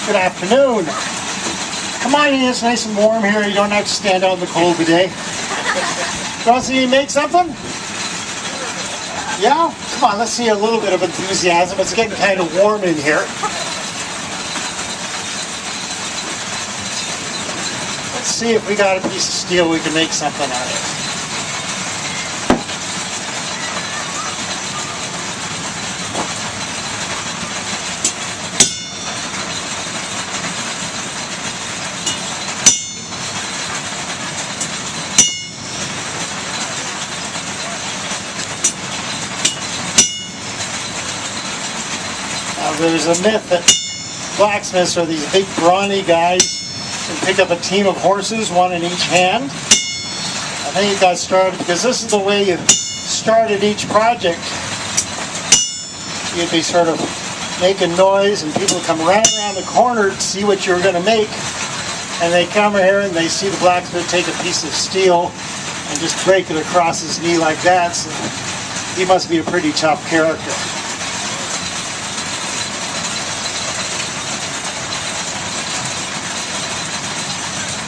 Good afternoon. Come on in, it's nice and warm here. You don't have to stand out in the cold today. You want to see me make something? Yeah? Come on, let's see a little bit of enthusiasm. It's getting kind of warm in here. Let's see if we got a piece of steel we can make something out of. There's a myth that blacksmiths are these big brawny guys who pick up a team of horses, one in each hand. I think it got started because this is the way you started each project. You'd be sort of making noise and people would come right around the corner to see what you were going to make. And they come here and they see the blacksmith take a piece of steel and just break it across his knee like that. So he must be a pretty tough character.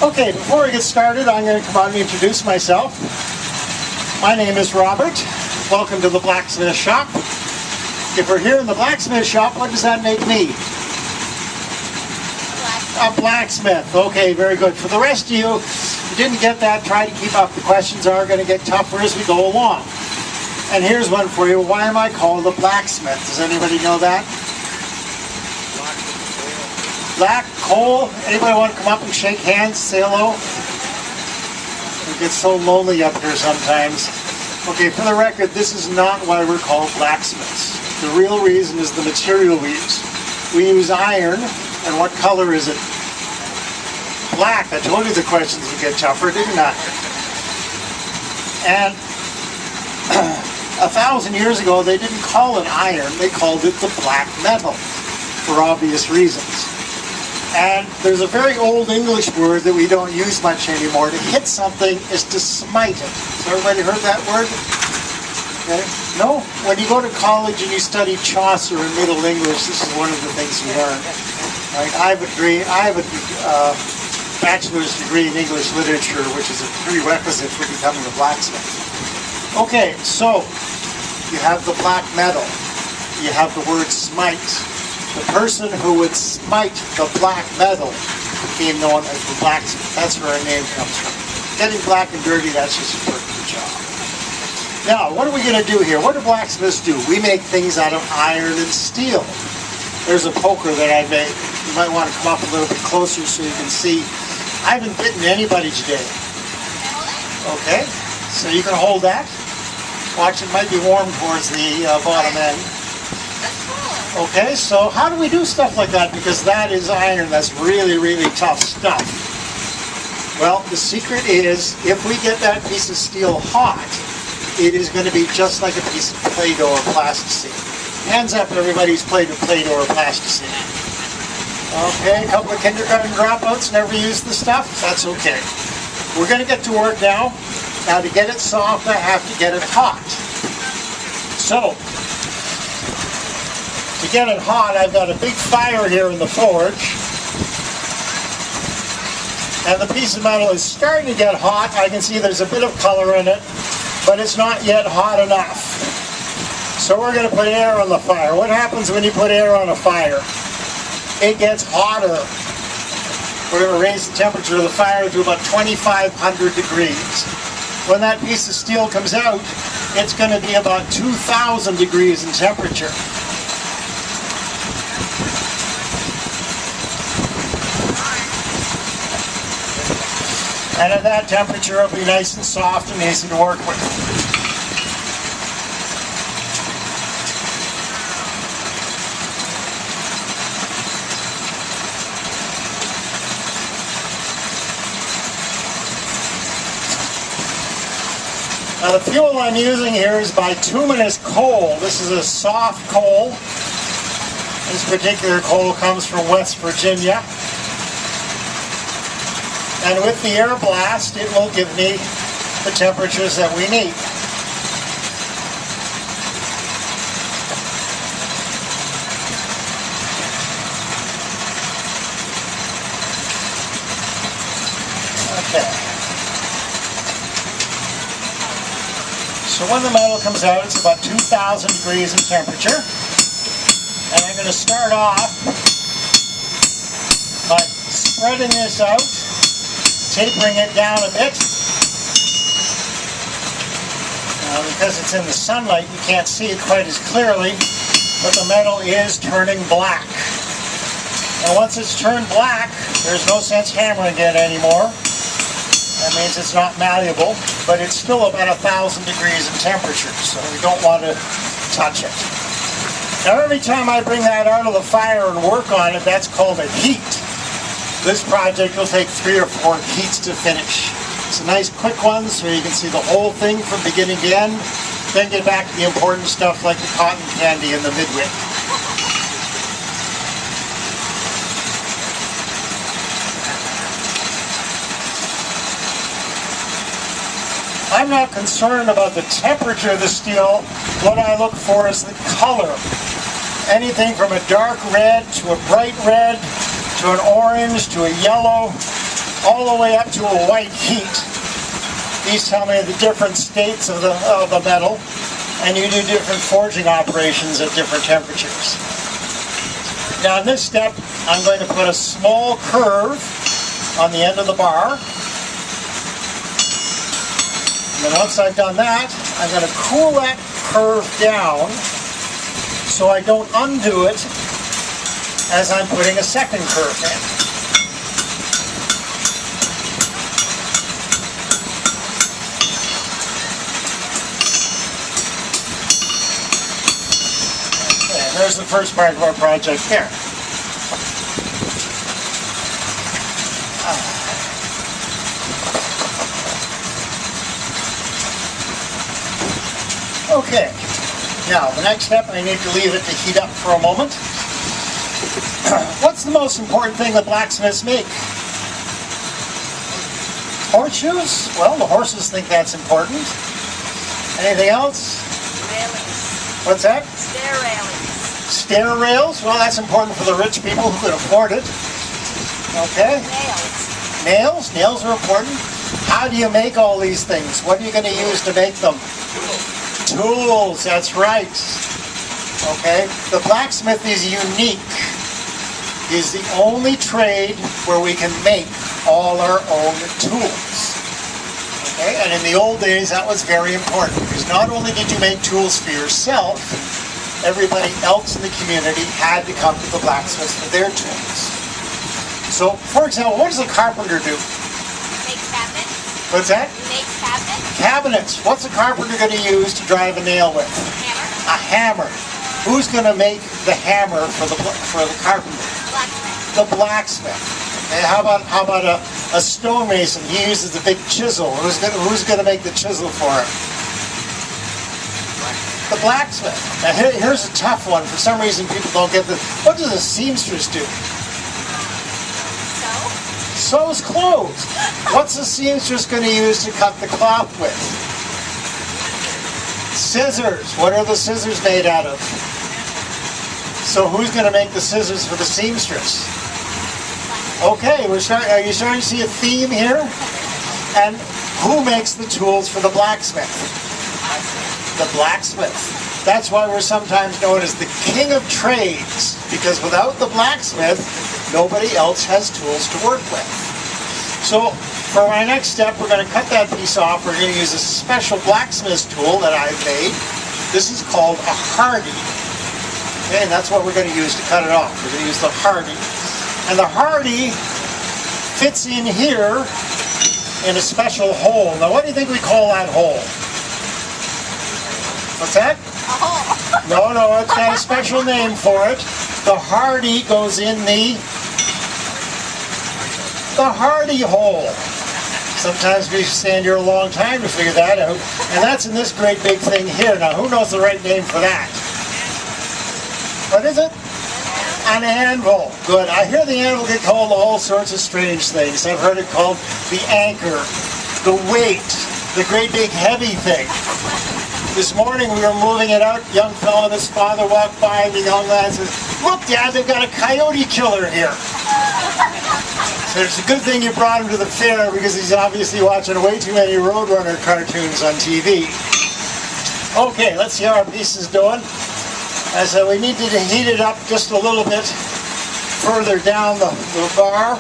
Okay, before we get started, I'm going to come out and introduce myself. My name is Robert. Welcome to the Blacksmith Shop. If we're here in the Blacksmith Shop, what does that make me? A blacksmith. Okay, very good. For the rest of you, if you didn't get that, try to keep up. The questions are going to get tougher as we go along. And here's one for you. Why am I called a blacksmith? Does anybody know that? Black coal. Anybody want to come up and shake hands, say hello? It gets so lonely up here sometimes. Okay, for the record, this is not why we're called blacksmiths. The real reason is the material we use. We use iron, and what color is it? Black. I told you the questions would get tougher, didn't I? And 1,000 years ago, they didn't call it iron, they called it the black metal, for obvious reasons. And there's a very old English word that we don't use much anymore. To hit something is to smite it. Has everybody heard that word? Okay. No? When you go to college and you study Chaucer in Middle English, this is one of the things you learn. Right? I have a bachelor's degree in English literature, which is a prerequisite for becoming a blacksmith. Okay, so you have the black metal. You have the word smite. The person who would smite the black metal became known as the blacksmith. That's where our name comes from. Getting black and dirty, that's just a part of the job. Now, what are we going to do here? What do blacksmiths do? We make things out of iron and steel. There's a poker that I made. You might want to come up a little bit closer so you can see. I haven't bitten anybody today. Okay, so you can hold that. Watch, it might be warm towards the bottom end. Okay, so how do we do stuff like that? Because that is iron, that's really, really tough stuff. Well, the secret is, if we get that piece of steel hot, it is going to be just like a piece of Play-Doh or plasticine. Hands up, everybody who's played with Play-Doh or plasticine. Okay, a couple of kindergarten dropouts never used the stuff? That's okay. We're going to get to work now. Now, to get it soft, I have to get it hot. So, to get it hot, I've got a big fire here in the forge. And the piece of metal is starting to get hot. I can see there's a bit of color in it, but it's not yet hot enough. So we're going to put air on the fire. What happens when you put air on a fire? It gets hotter. We're going to raise the temperature of the fire to about 2,500 degrees. When that piece of steel comes out, it's going to be about 2,000 degrees in temperature. And at that temperature, it'll be nice and soft and easy to work with. Now the fuel I'm using here is bituminous coal. This is a soft coal. This particular coal comes from West Virginia. And with the air blast, it will give me the temperatures that we need. So when the metal comes out, it's about 2,000 degrees in temperature. And I'm going to start off by spreading this out, tapering it down a bit. Now, because it's in the sunlight, you can't see it quite as clearly, but the metal is turning black. And once it's turned black, there's no sense hammering it anymore. That means it's not malleable, but it's still about 1,000 degrees in temperature, so we don't want to touch it. Now every time I bring that out of the fire and work on it, that's called a heat. This project will take 3 or 4 heats to finish. It's a nice quick one so you can see the whole thing from beginning to end, then get back to the important stuff like the cotton candy and the midway. I'm not concerned about the temperature of the steel. What I look for is the color. Anything from a dark red to a bright red to an orange to a yellow, all the way up to a white heat. These tell me the different states of the metal, and you do different forging operations at different temperatures. Now in this step, I'm going to put a small curve on the end of the bar. And then once I've done that, I'm going to cool that curve down so I don't undo it as I'm putting a second curve in. Okay, there's the first part of our project here. Okay, now the next step, I need to leave it to heat up for a moment. What's the most important thing that blacksmiths make? Horseshoes? Well, the horses think that's important. Anything else? Railings. What's that? Stair railings. Stair rails? Well, that's important for the rich people who can afford it. Okay. Nails. Nails? Nails are important. How do you make all these things? What are you going to use to make them? Tools, that's right. Okay, the blacksmith is unique. He's the only trade where we can make all our own tools. Okay, and in the old days that was very important because not only did you make tools for yourself, everybody else in the community had to come to the blacksmith for their tools. So, for example, what does a carpenter do? Make cabinets. What's that? Make cabinets. Cabinets. What's a carpenter going to use to drive a nail with? Hammer. A hammer. Who's going to make the hammer for the carpenter? Blacksmith. The blacksmith. Okay, how about a stonemason? He uses the big chisel. Who's going to make the chisel for him? The blacksmith. Now here's a tough one. For some reason people don't get this. What does a seamstress do? Sews clothes. What's the seamstress going to use to cut the cloth with? Scissors. What are the scissors made out of? So who's going to make the scissors for the seamstress? Okay, are you starting to see a theme here? And who makes the tools for the blacksmith? The blacksmith. That's why we're sometimes known as the king of trades, because without the blacksmith, nobody else has tools to work with. So for our next step, we're going to cut that piece off. We're going to use a special blacksmith's tool that I've made. This is called a hardy. Okay, and that's what we're going to use to cut it off. We're going to use the hardy. And the hardy fits in here in a special hole. Now what do you think we call that hole? What's that? A hole. No, it's got a special name for it. The hardy goes in the hardy hole. Sometimes we stand here a long time to figure that out. And that's in this great big thing here. Now, who knows the right name for that? What is it? An anvil. Good. I hear the anvil get called all sorts of strange things. I've heard it called the anchor, the weight, the great big heavy thing. This morning we were moving it out. Young fellow and his father walked by, and the young lad says, "Look, Dad, they've got a coyote killer here." So it's a good thing you brought him to the fair because he's obviously watching way too many Roadrunner cartoons on TV. Okay, let's see how our piece is doing. As we need to heat it up just a little bit further down the bar.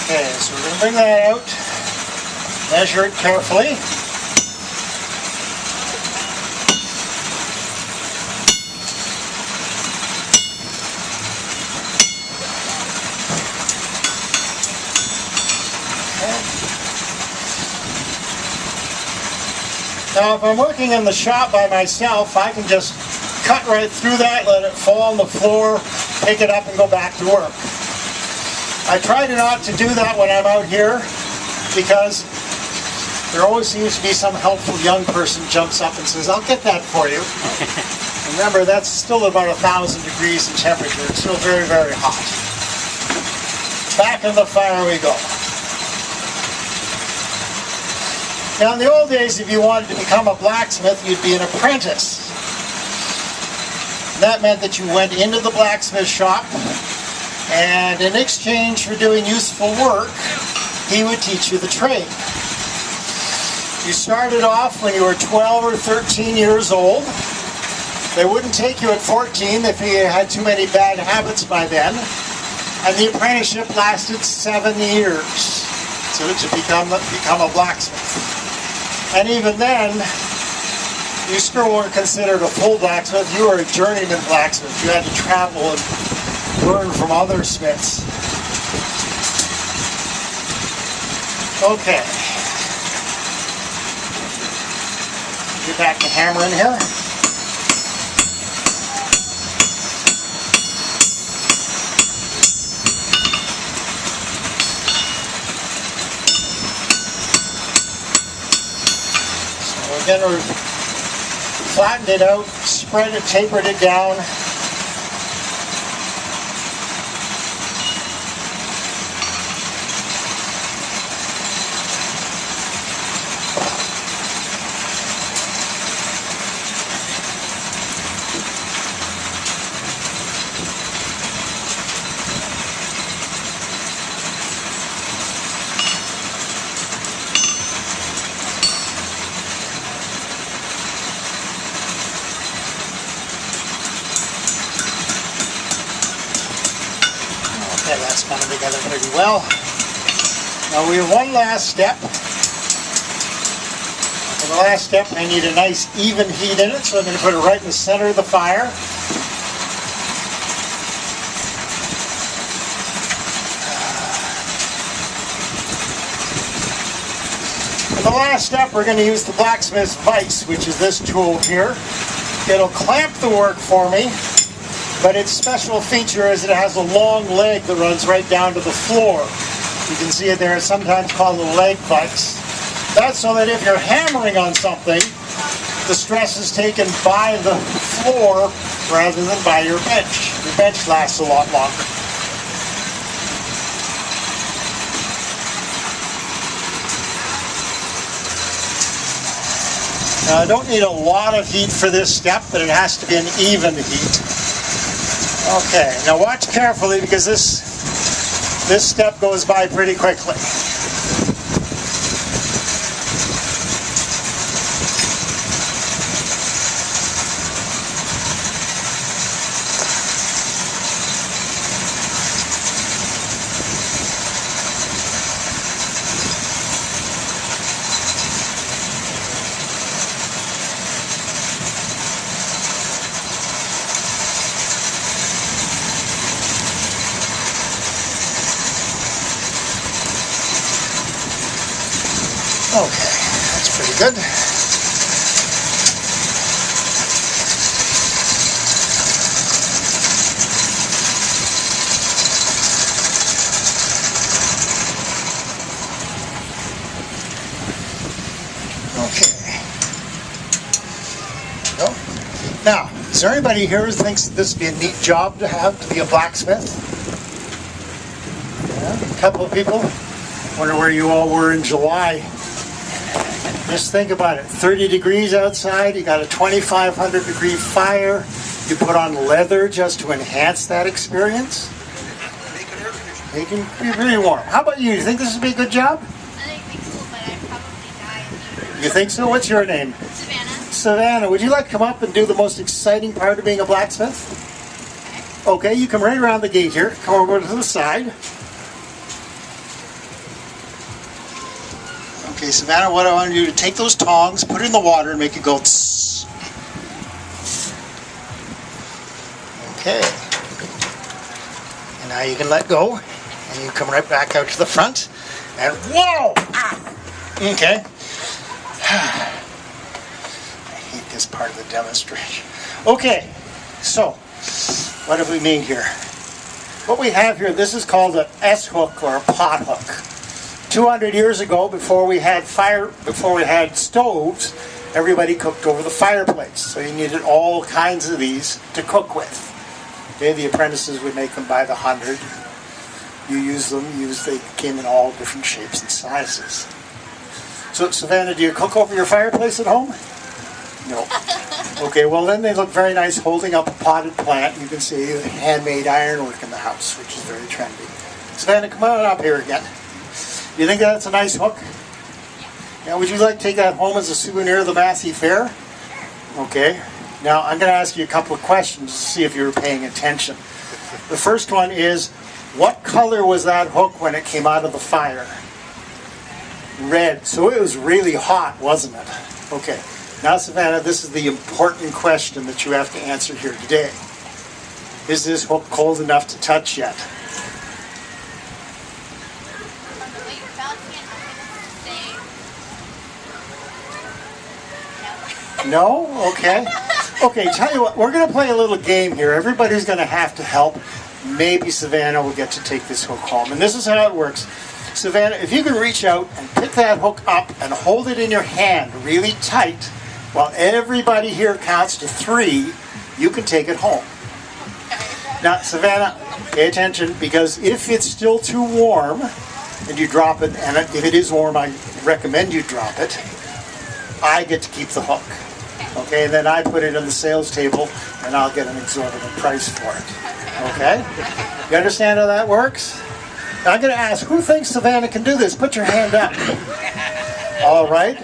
Okay, so we're going to bring that out, measure it carefully. Now, if I'm working in the shop by myself, I can just cut right through that, let it fall on the floor, pick it up and go back to work. I try not to do that when I'm out here because there always seems to be some helpful young person jumps up and says, I'll get that for you. Remember, that's still about 1,000 degrees in temperature. It's still very, very hot. Back in the fire we go. Now, in the old days, if you wanted to become a blacksmith, you'd be an apprentice. That meant that you went into the blacksmith shop, and in exchange for doing useful work, he would teach you the trade. You started off when you were 12 or 13 years old. They wouldn't take you at 14 if you had too many bad habits by then. And the apprenticeship lasted 7 years so to become a blacksmith. And even then, you still weren't considered a full blacksmith. You were a journeyman blacksmith. You had to travel and learn from other smiths. Okay. Get back the hammer in here. So again, we've flattened it out, spread it, tapered it down. Okay, that's coming together pretty well. Now we have one last step. For the last step, I need a nice even heat in it, so I'm going to put it right in the center of the fire. For the last step, we're going to use the Blacksmith's vise, which is this tool here. It'll clamp the work for me. But its special feature is it has a long leg that runs right down to the floor. You can see it there. It's sometimes called a leg vise. That's so that if you're hammering on something, the stress is taken by the floor rather than by your bench. Your bench lasts a lot longer. Now, I don't need a lot of heat for this step, but it has to be an even heat. Okay, now watch carefully because this step goes by pretty quickly. Okay, that's pretty good. Now, is there anybody here who thinks this would be a neat job to have, to be a blacksmith? Yeah, a couple of people. Wonder where you all were in July. Just think about it. 30 degrees outside, you got a 2,500 degree fire. You put on leather just to enhance that experience. Make it be really warm. How about you? You think this would be a good job? I think so, but I'd probably die. You think so? What's your name? Savannah. Savannah, would you like to come up and do the most exciting part of being a blacksmith? Okay, you come right around the gate here. Come over to the side. Okay, Savannah, what I want you to do, take those tongs, put it in the water, and make it go tss. Okay. And now you can let go, and you come right back out to the front, and whoa! Ah. Okay. I hate this part of the demonstration. Okay, so what have we made here? What we have here, this is called an S-hook or a pot hook. 200 years ago, before we had stoves, everybody cooked over the fireplace. So you needed all kinds of these to cook with. Okay, the apprentices would make them by the hundred. You use them, they came in all different shapes and sizes. So Savannah, do you cook over your fireplace at home? No. Okay, well then they look very nice holding up a potted plant. You can see the handmade ironwork in the house, which is very trendy. Savannah, come on up here again. You think that's a nice hook? Now, would you like to take that home as a souvenir of the Massey Fair? Okay. Now, I'm going to ask you a couple of questions to see if you were paying attention. The first one is, what color was that hook when it came out of the fire? Red. So it was really hot, wasn't it? Okay. Now, Savannah, this is the important question that you have to answer here today. Is this hook cold enough to touch yet? No? Okay. Okay, tell you what, we're going to play a little game here. Everybody's going to have to help. Maybe Savannah will get to take this hook home. And this is how it works. Savannah, if you can reach out and pick that hook up and hold it in your hand really tight, while everybody here counts to 3, you can take it home. Now, Savannah, pay attention, because if it's still too warm and you drop it, and if it is warm, I recommend you drop it, I get to keep the hook. Okay, and then I put it on the sales table, and I'll get an exorbitant price for it. Okay? You understand how that works? Now I'm going to ask, who thinks Savannah can do this? Put your hand up. All right.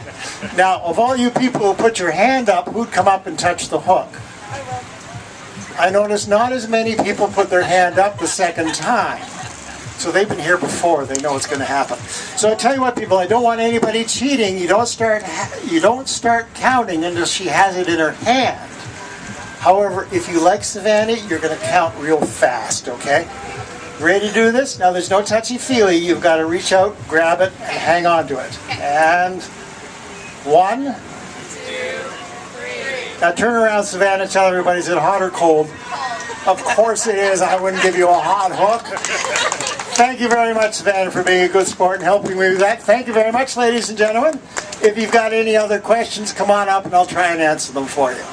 Now, of all you people who put your hand up, who'd come up and touch the hook? I noticed not as many people put their hand up the second time. So they've been here before. They know what's going to happen. So I tell you what, people, I don't want anybody cheating. You don't start counting until she has it in her hand. However, if you like Savannah, you're going to count real fast, okay? Ready to do this? Now, there's no touchy-feely. You've got to reach out, grab it, and hang on to it. And 1, 2, 3. Now turn around, Savannah, tell everybody, is it hot or cold? Of course it is. I wouldn't give you a hot hook. Thank you very much, Savannah, for being a good sport and helping me with that. Thank you very much, ladies and gentlemen. If you've got any other questions, come on up and I'll try and answer them for you.